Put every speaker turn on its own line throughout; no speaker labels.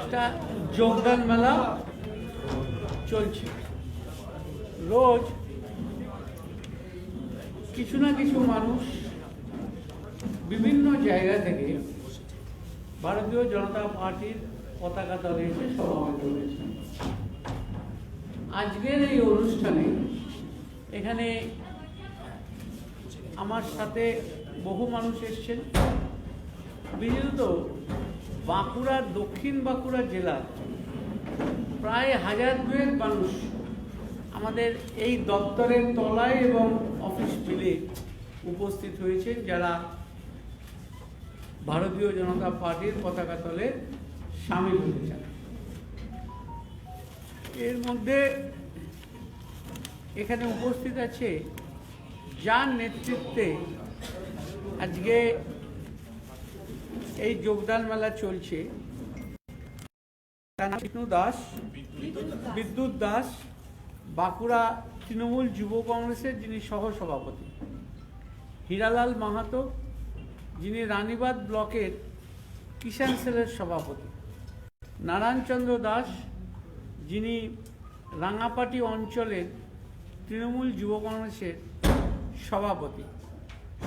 একটা যোগদান মেলা চলছে। রোজ কিছু না কিছু মানুষ বিভিন্ন জায়গা থেকে ভারতীয় জনতা পার্টির পতাকা তলে এসে সমাবেত হয়েছে। আজকের এই অনুষ্ঠানে এখানে আমার সাথে বহু মানুষ এসছেন। বিশেষত বাঁকুড়ার দক্ষিণ বাঁকুড়া জেলার প্রায় 1000-2 মানুষ আমাদের এই দপ্তরের তলায় এবং অফিস মিলে উপস্থিত হয়েছে, যারা ভারতীয় জনতা পার্টির পতাকা তলে সামিল হতে চান। এর মধ্যে এখানে উপস্থিত আছে যার নেতৃত্বে আজকে এই যোগদান মেলা চলছে, তার নাম বিদ্যুৎ দাস, বাঁকুড়া তৃণমূল যুব কংগ্রেসের যিনি সহসভাপতি, হীরালাল মাহাতো যিনি রানীবাঁধ ব্লকের কিষাণ সেলের সভাপতি, নারায়ণচন্দ্র দাস যিনি রাঙাপাটি অঞ্চলের তৃণমূল যুব কংগ্রেসের সভাপতি,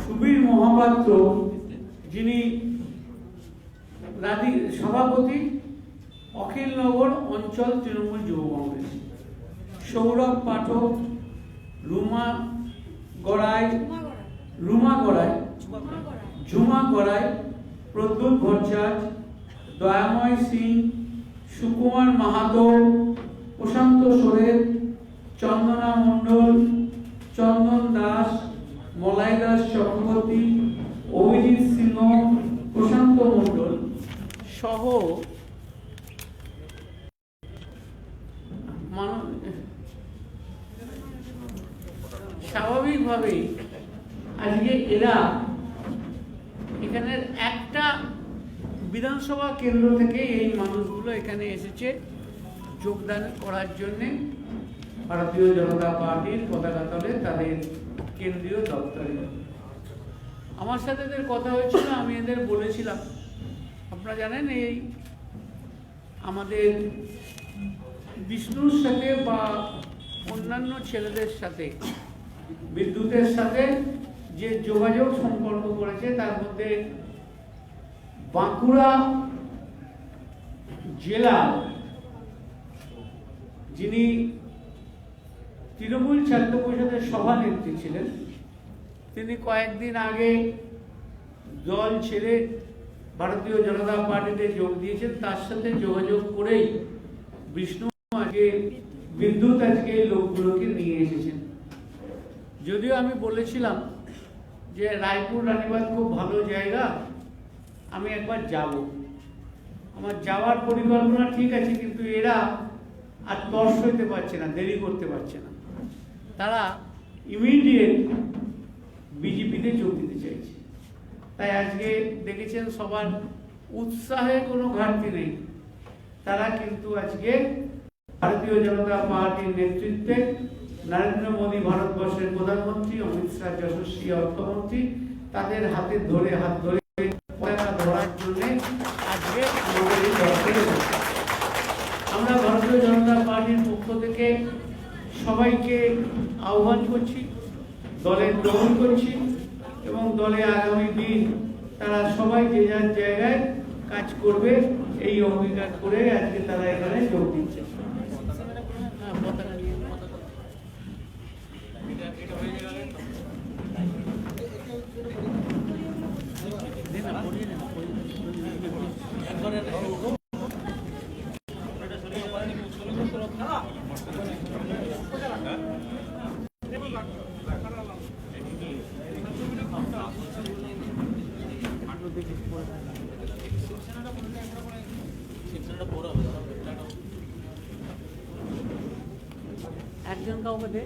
সুবীর মহাপাত্র যিনি সভাপতি অখিলনগর অঞ্চল তৃণমূল যুব কংগ্রেস, সৌরভ পাঠক, ঝুমা গড়াই, প্রদ্যুৎ ভট্টাচার্য, দয়াময় সিং, সুকুমার মাহাতো, প্রশান্ত সোরেন, চন্দনা মণ্ডল, চন্দন দাস, মলাই দাস চক্রবর্তী, অভিজিৎ সিংহ, প্রশান্ত মণ্ডল সহ স্বাভাবিকভাবেই আজকে এরা এখানের একটা বিধানসভা কেন্দ্র থেকে এই মানুষগুলো এখানে এসেছে যোগদান করার জন্যে ভারতীয় জনতা পার্টির পতাকা তলে তাদের কেন্দ্রীয় দপ্তরে। আমার সাথে এদের কথা হয়েছিল, আমি এদের বলেছিলাম, আপনারা জানেন এই আমাদের বিষ্ণুর সাথে বা অন্যান্য ছেলেদের সাথে বিদ্যুতের সাথে যে যোগাযোগ সম্পর্ক করেছে, তার মধ্যে বাঁকুড়া জেলার যিনি তৃণমূল ছাত্র পরিষদের সভানেত্রী ছিলেন, তিনি কয়েকদিন আগে দল ছেড়ে ভারতীয় জনতা পার্টিতে যোগ দিয়েছেন। তার সাথে যোগাযোগ করেই বিষ্ণু আজকে বিদ্যুৎ আজকে এই লোকগুলোকে নিয়ে এসেছেন। যদিও আমি বলেছিলাম যে রায়পুর রানীবাঁধ খুব ভালো জায়গা, আমি একবার যাব, আমার যাওয়ার পরিকল্পনা ঠিক আছে, কিন্তু এরা আর তর্স হইতে পারছে না, দেরি করতে পারছে না, তারা ইমিডিয়েট বিজেপিতে যোগ দিতে চাইছে। তাই আজকে দেখেছেন সবার উৎসাহে কোনো ঘাটতি নেই, তারা কিন্তু আজকে ভারতীয় জনতা পার্টির নেতৃত্বে নরেন্দ্র মোদী ভারতবর্ষের প্রধানমন্ত্রী, অমিত শাহ যশস্বী অর্থমন্ত্রী, তাদের হাত ধরে পতাকা ধরার জন্য আজকে আমাদের এই দপ্তরে আমরা ভারতীয় জনতা পার্টির পক্ষ থেকে সবাইকে আহ্বান করছি, দলে গ্রহণ করছি এবং দলে আগামী দিন তারা সবাই যে যার জায়গায় কাজ করবে এই অঙ্গীকার করে আজকে তারা এখানে যোগ দিচ্ছে। একজন কাউকে দে।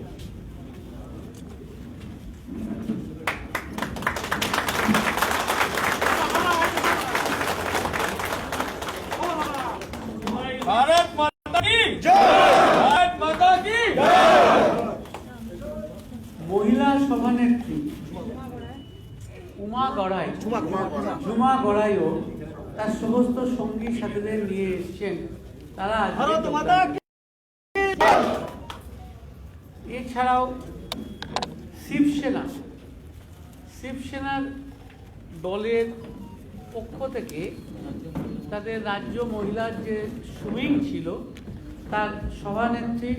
भारत माता की जय, भारत माता की जय।
महिला सभानेत्री ঝুমা গড়াইও তার সমস্ত সঙ্গী সাথীদের নিয়ে এসছেন। তারা
ভারত মাতা কি
এছাড়াও শিবসেনার দলের পক্ষ থেকে তাদের রাজ্য মহিলার যে সুইং ছিল তার সভানেত্রী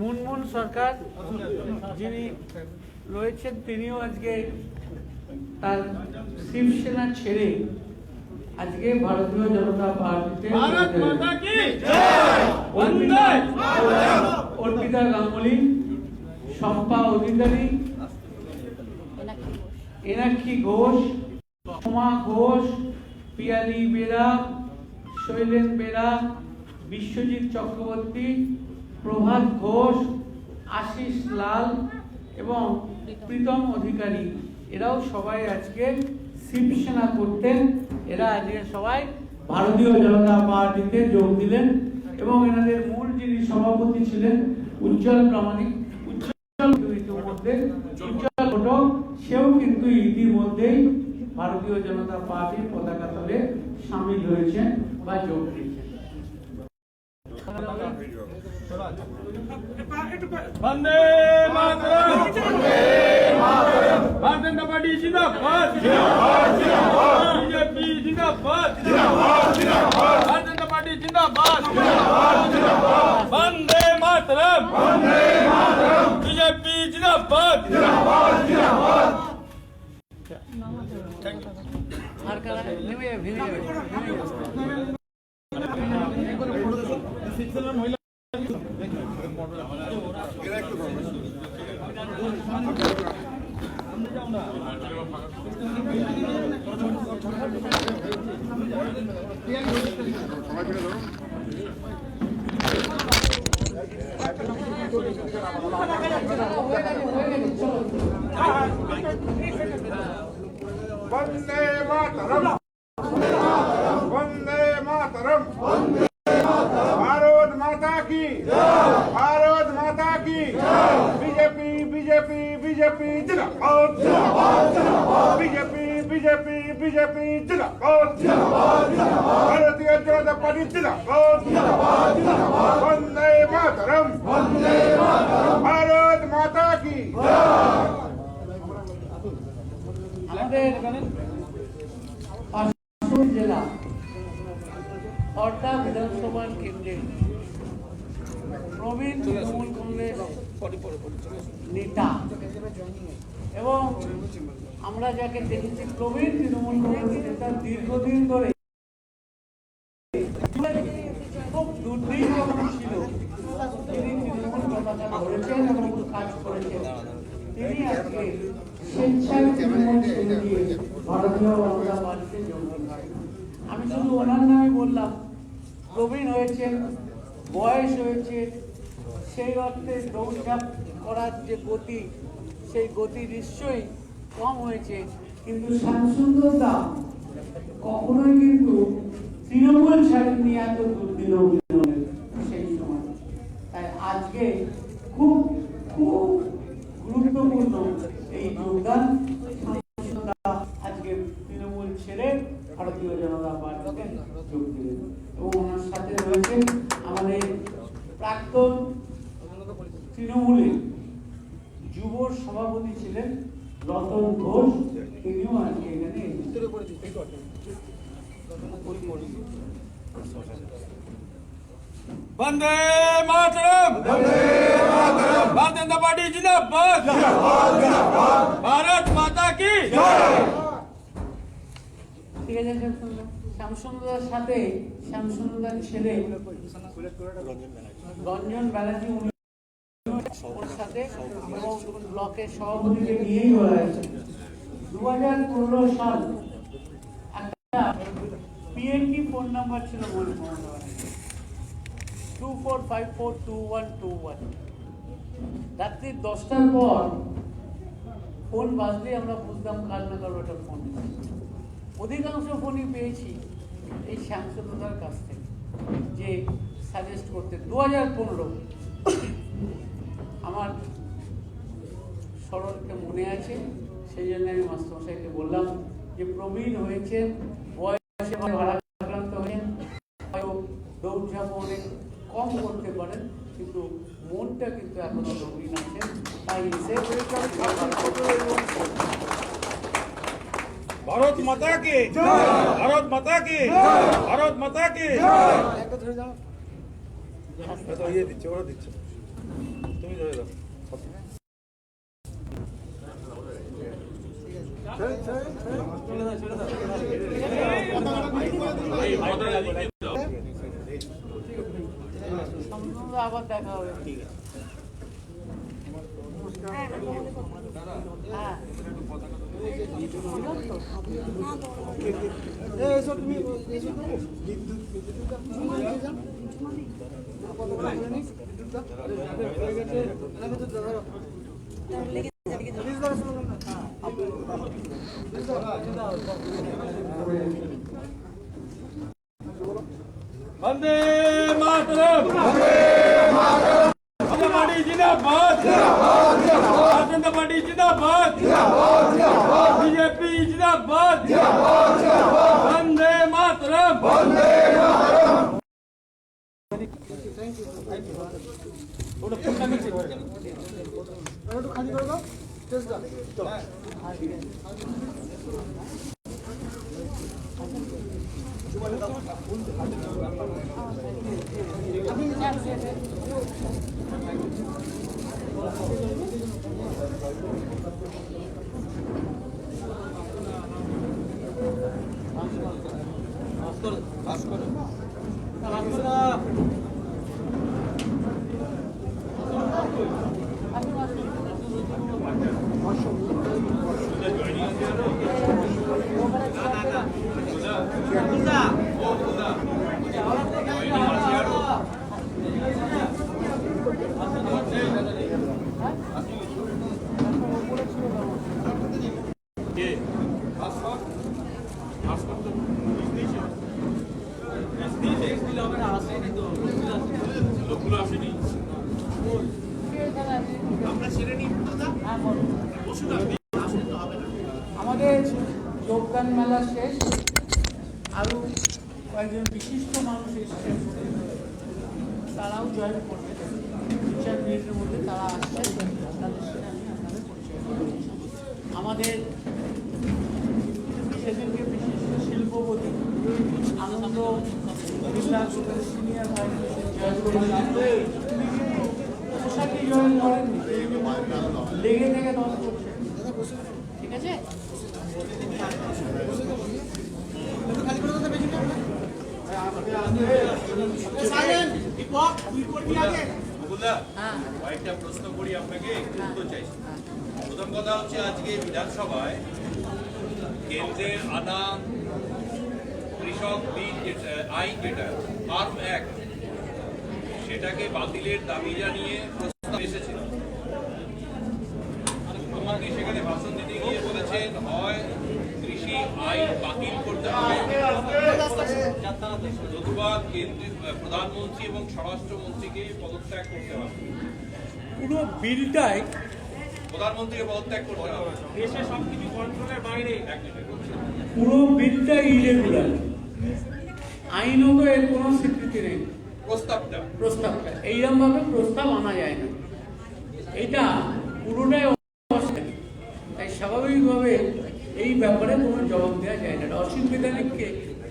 মুনমুন সরকার যিনি রয়েছেন, তিনিও আজকে তার শিবসেনা ছেড়ে আজকে ভারতীয় জনতা পার্টিতে
ভারত মাতা কি জয় বন্দে
অর্পিতা গাঙ্গুলি, শম্পা অধিকারী, এনাক্ষী ঘোষ, সোমা ঘোষ, পিয়ালি বেরা, শৈলেন বেরা, বিশ্বজিৎ চক্রবর্তী, প্রভাত ঘোষ, আশিস লাল এবং প্রীতম অধিকারী, এরাও সবাই আজকে শিবসেনা করতেন। এরা আজকে সবাই ভারতীয় জনতা পার্টিতে যোগ দিলেন এবং এনাদের মূল যিনি সভাপতি ছিলেন উজ্জ্বল প্রামাণিক, উজ্জ্বল ঘটক, সেও কিন্তু ইতিমধ্যেই ভারতীয় জনতা পার্টির পতাকা তলে সামিল হয়েছেন বা যোগ দিয়েছেন।
বন্দে মাতরম भारतीय जनता पार्टी जिंदाबाद बीजेपी जिंदाबाद भारतीय जनता पार्टी जिंदाबाद वंदे मातरम बीजेपी जिंदाबाद
আর কারা নেমে যাবে, ভেঙে যাবে, ভেঙে যাবে।
वंदे मातरम वंदे मातरम भारत माता की भारत माता की बीजेपी बीजेपी बीजेपी जिंदाबाद बीजेपी बीजेपी बीजेपी जिंदाबाद भारतीय जनता पार्टी जिंदाबाद वंदे मातरम भारत माता की
আমাদের পাঁচপুর জেলা হরদা বিধানসভা কেন্দ্রে প্রবীণ তৃণমূল কংগ্রেস নেতা এবং আমরা যাকে দেখেছি প্রবীণ তৃণমূল কংগ্রেস নেতা, দীর্ঘদিন ধরে খুব দুর্দিন ছিল, তিনি তৃণমূল পতাকা ধরেছেন এবং কাজ করেছেন। তিনি আজকে স্বেচ্ছায় তৃণমূল ছেড়ে দিয়ে ভারতীয় জনতা পার্টিতে যোগ দিয়েছেন। আমি শুধু ওনার নামে বললাম, প্রবীণ হয়েছেন, বয়স হয়েছে, সেই অর্থে দৌড়ঝাঁপ করার যে গতি, সেই গতি নিশ্চয়ই কম হয়েছে, কিন্তু শ্যামসুন্দরদা কখনোই কিন্তু তৃণমূল ছাড়েননি এত দুর্দিন সেই সময়। তাই আজকে খুব খুব গুরুত্বপূর্ণ এই যোগদান। আজকে তৃণমূল ছেড়ে ভারতীয় জনতা পার্টিতে যোগ দিলেন এবং ওনার সাথে রয়েছেন আমাদের প্রাক্তন তৃণমূলের যুব সভাপতি ছিলেন রতন ঘোষ, তিনিও আজকে এখানে
वंदे मातरम भारतीय जनता पार्टी जिंदाबाद भारत माता की
ঠিক আছে। শ্যামসুন্দরের সাথে শ্যামসুন্দরের ছেলে রঞ্জন ব্যানার্জি ওর সাথে এবং ব্লকের সভাপতিকে নিয়েই হয়েছে। 2015 সাল একটা পিএনপি ফোন নাম্বার ছিল 24542121। রাত্রি 10টার পর ফোন বাজলে আমরা বুঝতাম কার না কারো একটা ফোন। অধিকাংশ ফোনই পেয়েছি এই শ্যামসুন্দরের কাছ থেকে, যে সাজেস্ট করতে 2015 আমার স্মরণকে মনে আছে, সেই জন্য আমি মাস্টারমশাইকে বললাম যে প্রবীণ হয়েছেন, বয়সে ভারাক্রান্ত হয়েছেন, হয়তো দৌড়ঝাঁপ অনেক কম করতে পারেন, কিন্তু মনটা কিন্তু এখনো প্রবীণ আছেন। তাই এসে
ভারত মাতা কি ভারত মাতা কি ভারত মাতা কি ইয়ে দিচ্ছে, ওরা দিচ্ছে, তুমি ধরে দাও।
আবার দেখা হবে। ঠিক আছে। হ্যাঁ
वंदे मातरम पार्टी जिंदाबाद जनता पार्टी जिंदाबाद बीजेपी जिंदाबाद वंदे मातरम
আমাদের যোগদান মেলা শেষ, আরও কয়েকজন বিশিষ্ট মানুষ এসেছেন, তারাও জয়েন করবে। 2-4 মিনিটের মধ্যে তারা আসছেন, তাদের সাথে আমি আপনাদের পরিচয় করব। আমাদের সেদিনকে বিশিষ্ট শিল্পপতি আনন্দ বিল্লাহ গ্রুপের সিনিয়র ভাইস প্রেসিডেন্ট জয়েন করেননি, লেগে থেকে দল করছে। ঠিক আছে,
কয়েকটা প্রশ্ন করি আপনাকে, উত্তর চাইছি। প্রথম কথা হচ্ছে, আজকে বিধানসভায় কেন্দ্রের আনা কৃষক বিল আইন যেটা ফার্ম অ্যাক্ট, সেটাকে বাতিলের দাবি জানিয়ে প্রস্তাব এসেছিল। মুখ্যমন্ত্রী সেখানে ভাষণ দিতে গিয়ে বলেছেন, হয় কৃষি আইন বাতিল করতে হবে, নতুবা কেন্দ্রীয় প্রধানমন্ত্রী এবং স্বরাষ্ট্রমন্ত্রীকে পদত্যাগ করতে হবে।
পুরো বিলটাই
প্রধানমন্ত্রীকে পদত্যাগ করতে হবে, দেশে সবকিছু কন্ট্রোলের বাইরে।
পুরো বিলটাই ইরেগুলার, আইনত এর কোনো স্বীকৃতি নেই। প্রস্তাবটা এইরকম ভাবে প্রস্তাব আনা যায় না, এটা পুরোটাই অসাংবিধানিক। তাই স্বাভাবিকভাবে এই ব্যাপারে কোনো জবাব দেওয়া যায় না, অসাংবিধানিক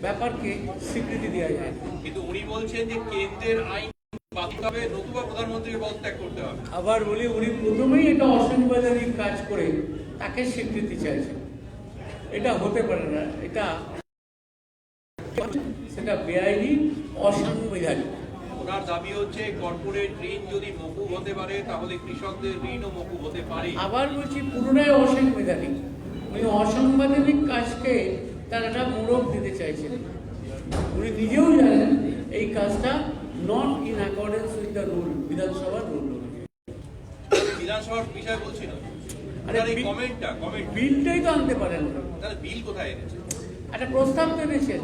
ব্যাপারকে স্বীকৃতি দেওয়া যায় না।
কিন্তু উনি বলছেন যে কেন্দ্রের আইন বাতিল হবে, নতুবা প্রধানমন্ত্রীকে পদত্যাগ করতে হবে।
আবার বলি, উনি প্রথমেই এটা অসাংবিধানিক কাজ করে তাকে স্বীকৃতি চাইছেন, এটা হতে পারে না, সেটা বেআইনি, অসাংবিধানিক।
ওনার দাবি হচ্ছে, কর্পোরেট ঋণ যদি মকুব হতে পারে, তাহলে কৃষকদের ঋণও মকুব হতে পারে।
আবার বলছি, পুরোটাই অসাংবিধানিক। উনি অসাংবিধানিক কাজকে তার একটা মোড়ক দিতে চাইছেন। উনি নিজেও জানেন এই কাজটা not in accordance with the rule, বিধানসভার রুল।
বিধানসভার বিষয় বলছিল,
বিলটাই তো আনতে পারেন না।
তাহলে বিল কোথায় এনেছে?
একটা প্রস্তাব তো এনেছেন,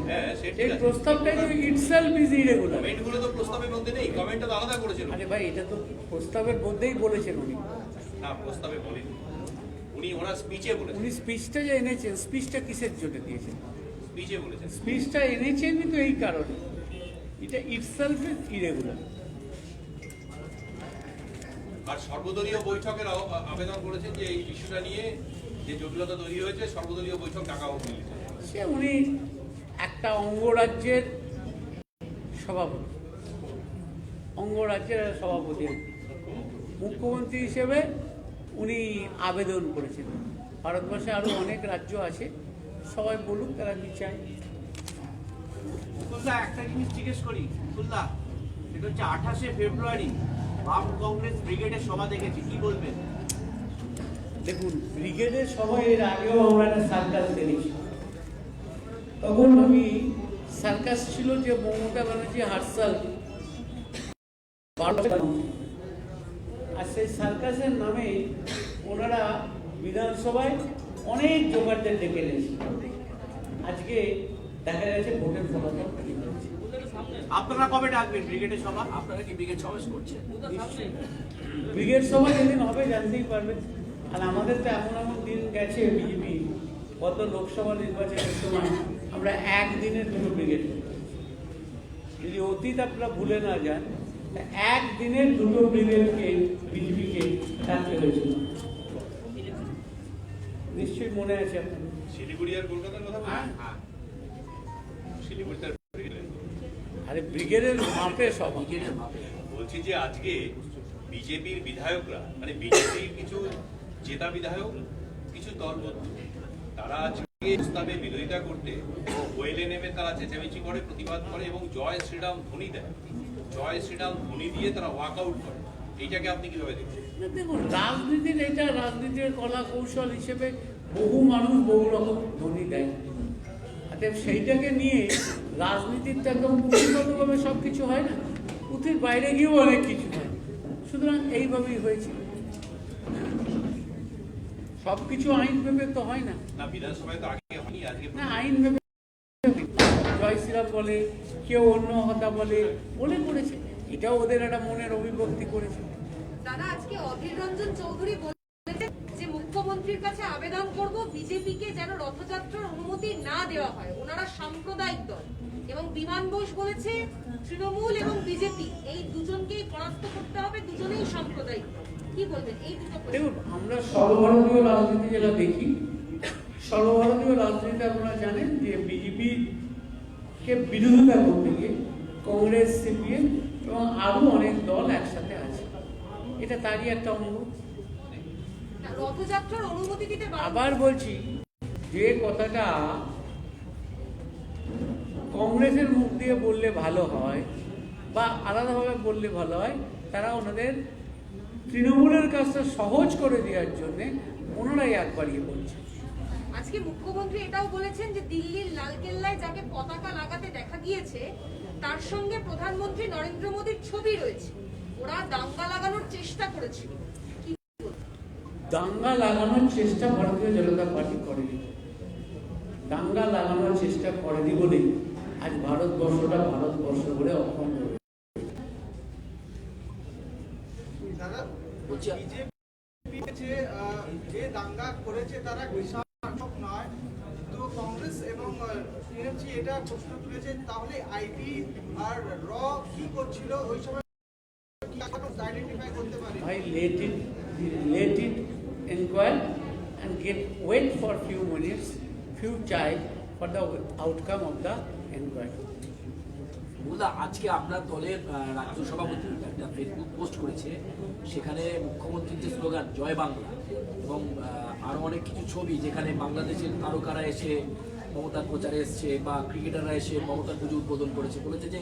এই প্রস্তাবটাই তো ইটসেলফ ইজ ইরেগুলার।
কমেন্টগুলো তো প্রস্তাবের মধ্যে নেই, কমেন্টটা তো আলাদা করেছেন।
আরে ভাই, এটা তো প্রস্তাবের মধ্যেই বলেছেন উনি।
না, প্রস্তাবে বলেন। উনি ওনার স্পিচে বলেছেন,
উনি স্পিচটা যে এনেছেন, স্পিচটা কিসের জন্য দিয়েছেন?
স্পিচে বলেছেন।
স্পিচটা এনেছেনই তো এই কারণে, এটা ইটসেলফ ইরেগুলার।
আর সর্বদলীয় বৈঠকের আবেদন করেছেন যে এই ইস্যুটা নিয়ে যে জটিলতা তৈরি হয়েছে, সর্বদলীয় বৈঠক ডাকা হোক।
সে উনি একটা অঙ্গরাজ্যের সভাপতি, অঙ্গরাজ্যের সভাপতি, মুখ্যমন্ত্রী হিসেবে উনি আবেদন করেছেন। ভারতবর্ষে আরও অনেক রাজ্য আছে, সবাই বলুক তারা কি চায়।
তুল্লা, একটা জিনিস জিজ্ঞেস করি তুল্লা, সেটা হচ্ছে 28শে ফেব্রুয়ারি বাম কংগ্রেস ব্রিগেডের সভা দেখেছি, কি বলবেন?
দেখুন, ব্রিগেডের সভায় এর আগেও আমরা একটা সার্কাস দেখেছি। তখন আমি সার্কাস ছিল যে মমতা ব্যানার্জি হারসাল, আর সেই সার্কাসের নামে ওনারা বিধানসভায় অনেক জোগাড়দের ডেকে নিয়েছিল। আজকে দেখা যাচ্ছে ভোটের ফলাফল কি হয়েছে।
আপনারা কবে ডাকবেন ব্রিগেডের সভা? আপনারা কি ব্রিগেড সমাবেশ করছেন?
ব্রিগেড সভা যেদিন হবে জানতেই পারবেন। আর আমাদের তো এমন এমন দিন গেছে বিজেপি, গত লোকসভা নির্বাচনের সময় আমরা একদিনের দুটো ব্রিগেড করেছি। যদি অতীত আপনারা ভুলে না যান, একদিনের দুটো ব্রিগেডকে বিজেপিকে ডাকতে হয়েছিল। নিশ্চয়ই মনে আছে আপনার।
শিলিগুড়ি আর কলকাতার কথা বলছেন? শিলিগুড়িতে
আরে ব্রিগেডের মাপে সব,
বলছি যে আজকে বিজেপির বিধায়করা, মানে বিজেপির কিছু জেতা বিধায়ক, কিছু দলবদ্ধ, তারা আজকে প্রস্তাবে বিরোধিতা করতে ওয়েলে নেমে তারা চেঁচামেচি করে, প্রতিবাদ করে এবং জয় শ্রীরাম ধ্বনি দেয়। জয় শ্রীরাম ধ্বনি দিয়ে তারা ওয়াকআউট করে। এইটাকে আপনি কিভাবে দেখছেন?
দেখুন, রাজনীতির এটা রাজনীতির কলা কৌশল হিসেবে বহু মানুষ বহু রকম ধ্বনি দেয়। অতএব সেইটাকে নিয়ে রাজনীতির তো একদম পুঁথিগতভাবে সব কিছু হয় না, পুঁথির বাইরে গিয়েও অনেক কিছু হয়। সুতরাং এইভাবেই হয়েছে, সব কিছু আইন ভেবে তো হয় না।
না, বিধানসভায় তো আগে হয়নি, আজকে
না, আইন ভেবে জয় শ্রীরাম বলে, কেউ অন্য হতা বলে করেছে। এটাও ওদের একটা মনের অভিব্যক্তি করেছে।
দাদা, আজকে অধীর রঞ্জন চৌধুরী বলেছেন যে মুখ্যমন্ত্রীর কাছে আবেদন করব বিজেপিকে যেন রথযাত্রার অনুমতি না দেওয়া হয়, ওনারা সাম্প্রদায়িক দল। এবং বিমান বোস বলেছে তৃণমূল এবং বিজেপি এই দুজনকেই পরাস্ত করতে হবে, দুজনেই সাম্প্রদায়িক দল। কি বলবেন এই দুটো?
দেখুন, আমরা সর্বভারতীয় রাজনীতি যেটা দেখি, সর্বভারতীয় রাজনীতি আপনারা জানেন যে বিজেপিকে বিরোধিতা করতে গিয়ে কংগ্রেস, সিপিএম এবং আরো অনেক দল একসাথে আছে। এটা তারই একটা অঙ্গ।
রথযাত্রার অনুমতি দিতে
আবার বলছি, যে কথাটা কংগ্রেসের মুখ দিয়ে বললে ভালো হয় বা আলাদাভাবে বললে ভালো হয়, তারা ওনাদের তৃণমূলের কাজটা সহজ করে দেওয়ার জন্য ওনারাই একবারই বলছে।
আজকে মুখ্যমন্ত্রী এটাও বলেছেন যে দিল্লির লালকেল্লায় যাকে পতাকা লাগাতে দেখা গিয়েছে তার সঙ্গে প্রধানমন্ত্রী নরেন্দ্র মোদীর ছবি রয়েছে, ওরা দাঙ্গা লাগানোর চেষ্টা করেছিল।
দাঙ্গা লাগানোর চেষ্টা ভারতীয় জনতা পার্টি করেনি। দাঙ্গা লাগানোর চেষ্টা করেনি বলে আজ ভারতবর্ষটা ভারতবর্ষ বলে অক্ষম হয়ে গেছে।
দাদা, বিজেপি যে দাঙ্গা করেছে তারা বিশাল নয়, তো কংগ্রেস এবং টিএমসি এটা প্রশ্ন তুলেছে, তাহলে আইবি আর র কি করছিল ওই সময়, আইডেন্টিফাই করতে পারে?
ভাই, let it inquire and wait for few minutes, few time for the outcome of the inquiry.
বুঝলা, আজকে আপনার দলের রাজ্য সভাপতি একটা ফেসবুক পোস্ট করেছে, সেখানে মুখ্যমন্ত্রীর যে স্লোগান জয় বাংলা এবং আরো অনেক কিছু ছবি, যেখানে বাংলাদেশের তারকারা এসে মমতার প্রচারে এসছে বা ক্রিকেটাররা এসে মমতার পুজো উদ্বোধন করেছে, বলেছে যে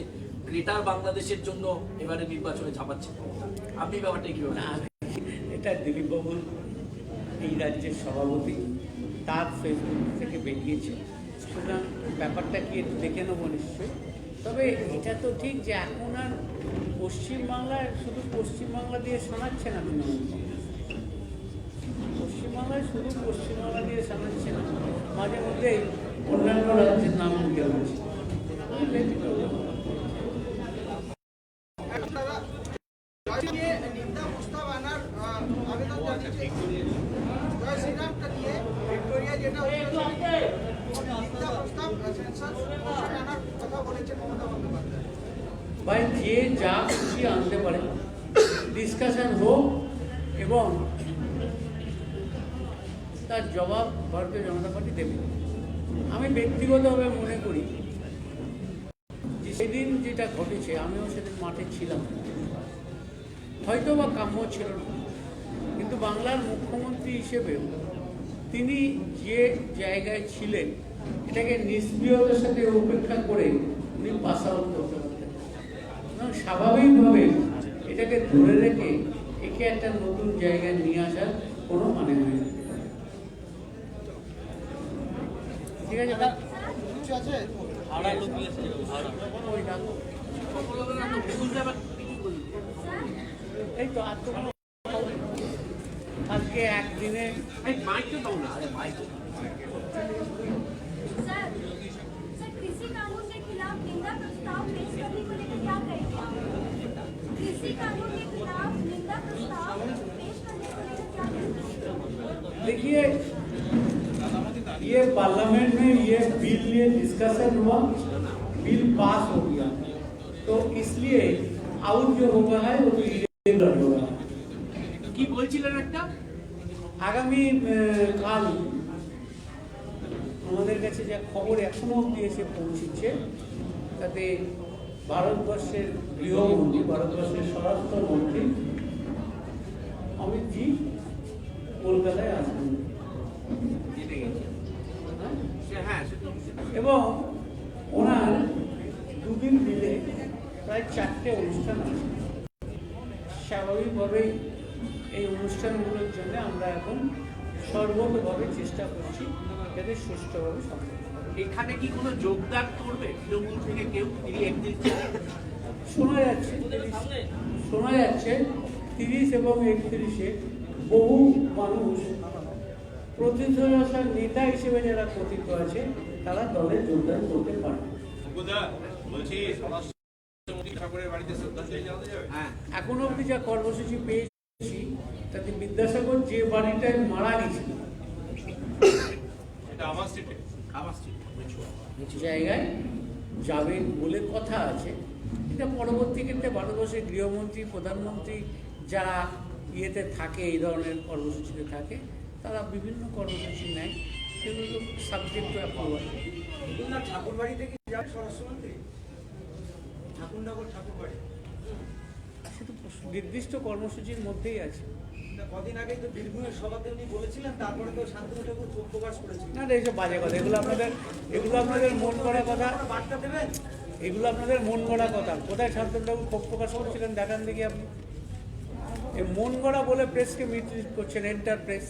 গ্রেটার বাংলাদেশের জন্য এবারে নির্বাচনে ঝাঁপাচ্ছে মমতা। আপনি ব্যাপারটা কি
না, এটা দিলীপ বাবু এই রাজ্যের সভাপতি, তার ফেসবুক থেকে বেরিয়েছে। সুতরাং ব্যাপারটা কি একটু দেখে নেবো নিশ্চয়ই। তবে এটা তো ঠিক যে এখন আর পশ্চিমবাংলায় শুধু পশ্চিমবাংলা দিয়ে শোনাচ্ছে না তৃণমূল কংগ্রেস, পশ্চিমবাংলায় শুধু পশ্চিমবাংলা দিয়ে শোনাচ্ছে না, মাঝে মধ্যে অন্যান্য রাজ্যের নাম উঠে হচ্ছে।
নিন্দা প্রস্তাব আনার আবেদন জানিয়েছে জয় শ্রীরাম যেটা তিনটা প্রস্তাব সেন্সার মোশনে আনার কথা বলেছেন মমতা বন্দ্যোপাধ্যায়।
ভাই যে যা খুশি আনতে পারে, ডিসকাশন হোক এবং তার জবাব ভারতীয় জনতা পার্টি দেবে। আমি ব্যক্তিগতভাবে মনে করি যে সেদিন যেটা ঘটেছে, আমিও সেদিন মাঠে ছিলাম, হয়তো বা কাম্য ছিল না, কিন্তু বাংলার মুখ্যমন্ত্রী হিসেবেও তিনি যে জায়গায় ছিলেন এটাকে নিষ্ক্রিয়তার সাথে উপেক্ষা করে উনি পাস আউট করতে পারতেন এবং স্বাভাবিকভাবে এটাকে ধরে রেখে একে একটা নতুন জায়গায় নিয়ে আসার কোনো মানে হয় না। ঠিক আছে,
কিছু আছে
ওই ডাকো। এই তো আর তো কোনো আজকে একদিনে
মাইকটা দাও না, আরে মাইক
सर कृषि कानून के खिलाफ निंदा प्रस्ताव पेश करने को लेकर क्या कहेंगे आप? कृषि कानून के खिलाफ निंदा प्रस्ताव पेश करने को लेकर क्या कहेंगे?
देखिए, ये पार्लियामेंट में ये डिस्कशन हुआ, बिल पास हो गया, तो इसलिए आउट जो होगा है वो इलीगल होगा।
কি বলছিলেন একটা
আগামী কাল আমাদের কাছে যা খবর এখনো অব্দি এসে পৌঁছেছে, তাতে ভারতবর্ষের গৃহমন্ত্রী, ভারতবর্ষের স্বরাষ্ট্রমন্ত্রী অমিত জি কলকাতায় আসবেন।
হ্যাঁ
এবং ওনার দুদিন মিলে প্রায় 4টে অনুষ্ঠান আছে। স্বাভাবিকভাবেই এই অনুষ্ঠানগুলোর জন্য আমরা এখন সর্বতভাবে চেষ্টা করছি যাতে সুষ্ঠুভাবে সম্পন্ন হয়।
এখানে কি কোনো যোগদান করবে তৃণমূল থেকে কেউ? তিনি একদিন
শোনা যাচ্ছে 30 এবং 31-এ বহু মানুষ প্রতিষ্ঠার নেতা হিসেবে যারা কথিত আছে তারা দলে যোগদান করতে পারে।
বুদা বলছি স্বরাষ্ট্রমন্ত্রী ঠাকুরের বাড়িতে শ্রদ্ধাঞ্জলি জানাতে যাবে?
হ্যাঁ
এখন অবধি যা কর্মসূচি পেয়েছি তাতে বিদ্যাসাগর যে বাড়িটায় মারা গেছিল
এটা আমার স্ট্রিটে।
আমার স্ত্রী
জায়গায় যাবেন বলে কথা আছে। এটা পরবর্তী ক্ষেত্রে ভারতবর্ষের গৃহমন্ত্রী, প্রধানমন্ত্রী যারা ইয়েতে থাকে, এই ধরনের কর্মসূচিতে থাকে, তারা বিভিন্ন কর্মসূচি নেয়, সেগুলো সাবজেক্ট টু অ্যাপ্রুভাল।
ঠাকুর বাড়ি থেকে যান স্বরাষ্ট্রমন্ত্রী, ঠাকুরনগর ঠাকুর বাড়ি,
সেটা নির্দিষ্ট কর্মসূচির মধ্যেই আছে।
কদিন আগেই তো বীরভূমের সভাতে উনি বলেছিলেন, তারপরে তো শান্তনু ঠাকুর ক্ষোভ প্রকাশ করেছিলেন।
না, এইসব বাজে কথা, এগুলো আপনাদের মন করা কথা,
বার্তা দেবেন?
এগুলো আপনাদের মন গড়া কথা। কোথায় শান্তনুবাবু ক্ষোভ প্রকাশ করছিলেন দেখান দেখি আপনি। এই মন গড়া বলে প্রেসকে মিসলিড করছেন, এন্টার প্রেস।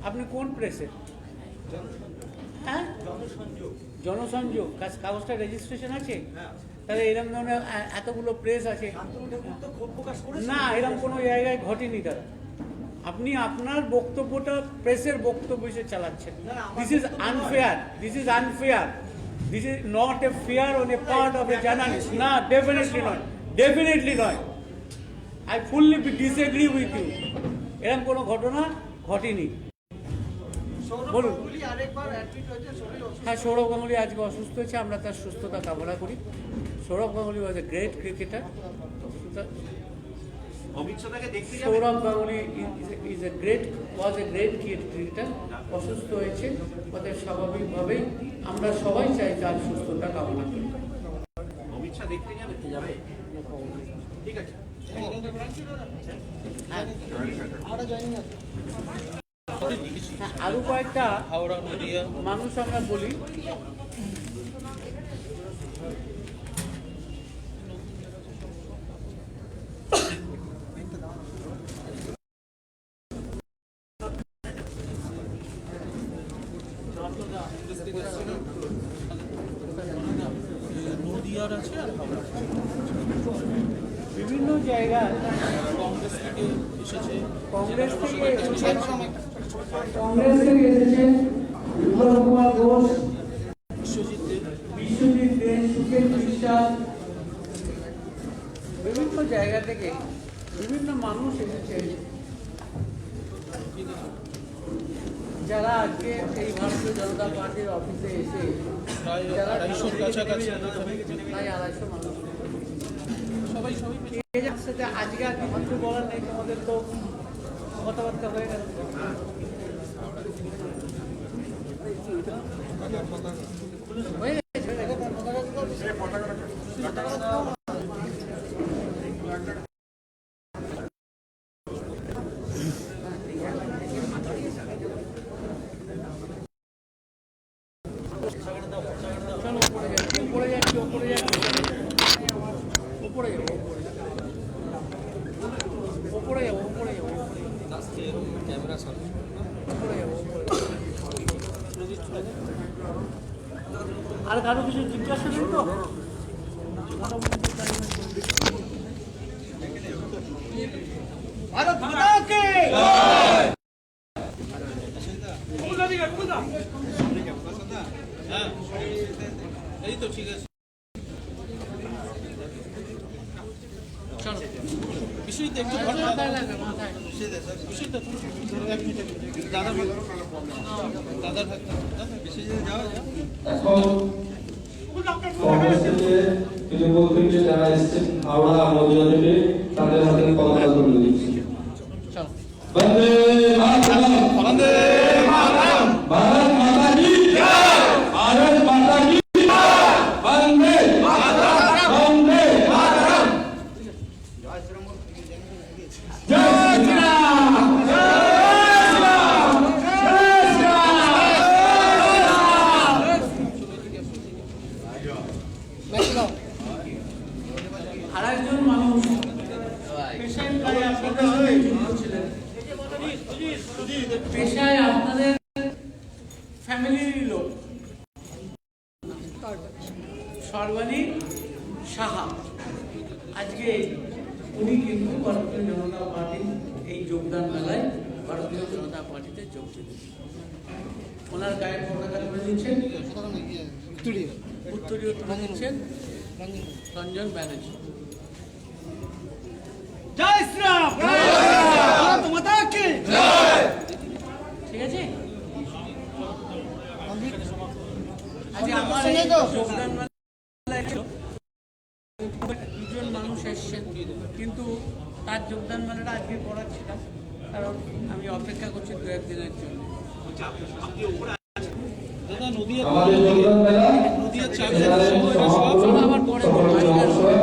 আপনি কোন প্রেসে? হ্যাঁ, জনসংযোগ কাগজটা রেজিস্ট্রেশন আছে? তাহলে এরকম ধরনের এতগুলো প্রেস আছে না, এরকম কোনো জায়গায় ঘটেনি দাদা। আপনি আপনার বক্তব্যটা প্রেসের বক্তব্য হিসেবে চালাচ্ছেন। This is unfair, this is unfair, this is not a fair on a part of a journalist. না, ডেফিনেটলি নয়, ডেফিনেটলি নয়। I fully disagree with you. এরকম কোনো ঘটনা ঘটেনি। বলুন। হ্যাঁ, সৌরভ গাঙ্গুলি আজকে অসুস্থ হয়েছে, আমরা তার সুস্থতা কামনা করি। সৌরভ গাঙ্গুলি ওয়াজ এ গ্রেট ক্রিকেটার।
অমিত শাহকে দেখতে যাবেন?
সৌরভ গাঙ্গুলি ওয়াজ এ গ্রেট ক্রিকেটার, অসুস্থ হয়েছে, ওদের স্বাভাবিকভাবেই আমরা সবাই চাই তার সুস্থতা কামনা করি।
অমিত শাহ দেখতে যাবে? ঠিক আছে।
হ্যাঁ, আরো কয়েকটা মানুষ আমরা বলি। বিভিন্ন জায়গায় কংগ্রেস থেকে এসেছেন বিপ্লব কুমার ঘোষ, বিশ্বজিৎ দে, সুখেন বিশ্বাস, বিভিন্ন জায়গা থেকে বিভিন্ন মানুষ এসেছেন যারা আজকে এই এই ভারতীয় জনতা পার্টির অফিসে এসে
প্রায় 250 কাছাকাছি
প্রায় 250 মানুষ সবাই এই সাথে আজকে আর কিছু বলার নেই, তোমাদের তো কথাবার্তা হয়ে গেল। হয়ে গেছে, চলো উপরে যাচ্ছি উপরে যাবো উপরে যাবো আর কারো কিছু জিজ্ঞাসা নেই তো?
ভারত মাতা কি
হ্যাঁ এই তো ঠিক আছে।
চলো
বিষয়টা একটু
মাথায় লাগে মাথায়।
বিষয়টা দাদা দাদার হাত বিষয়ে যাওয়া
এখন কংগ্রেস থেকে তৃণমূল থেকে যারা এসেছেন হাওড়া নদিয়া থেকে তাদের হাতে পতাকা তুলে দিচ্ছি।
চলো
বন্দে মাতরম, বন্দে মাতরম, ভারত মাতা কি জয়, ভারত মাতা কি জয়, বন্দে মাতরম, বন্দে মাতরম, জয় শ্রী রাম, জয় শ্রী রাম,
আরেকজন মানুষ পেশায় প্রায় আপনাদের সাথে যুক্ত ছিলেন, পেশায় আপনাদের ফ্যামিলির লোক, সর্বাণী সাহা। আজকে উনি কিন্তু ভারতীয় জনতা পার্টির এই যোগদান মেলায় ভারতীয় জনতা পার্টিতে যোগ দিলেন। ওনার গায়ে পতাকা তুলে দিচ্ছেন, উত্তরীয় তুলে দিচ্ছেন রঞ্জন ব্যানার্জি।
জয় শ্রীরাম, ভারত মাতা কি জয়।
ঠিক আছে, আজকে আমার এই যোগদান মেলায় দুজন মানুষ এসছেন, কিন্তু তার যোগদান মেলাটা আজকে করাচ্ছি না, কারণ আমি অপেক্ষা করছি 2-1 দিনের জন্য।
দাদা নদিয়া
আমাদের যোগদান মেলা
নদিয়া
এখানে সমাপন, সকল জনসভায়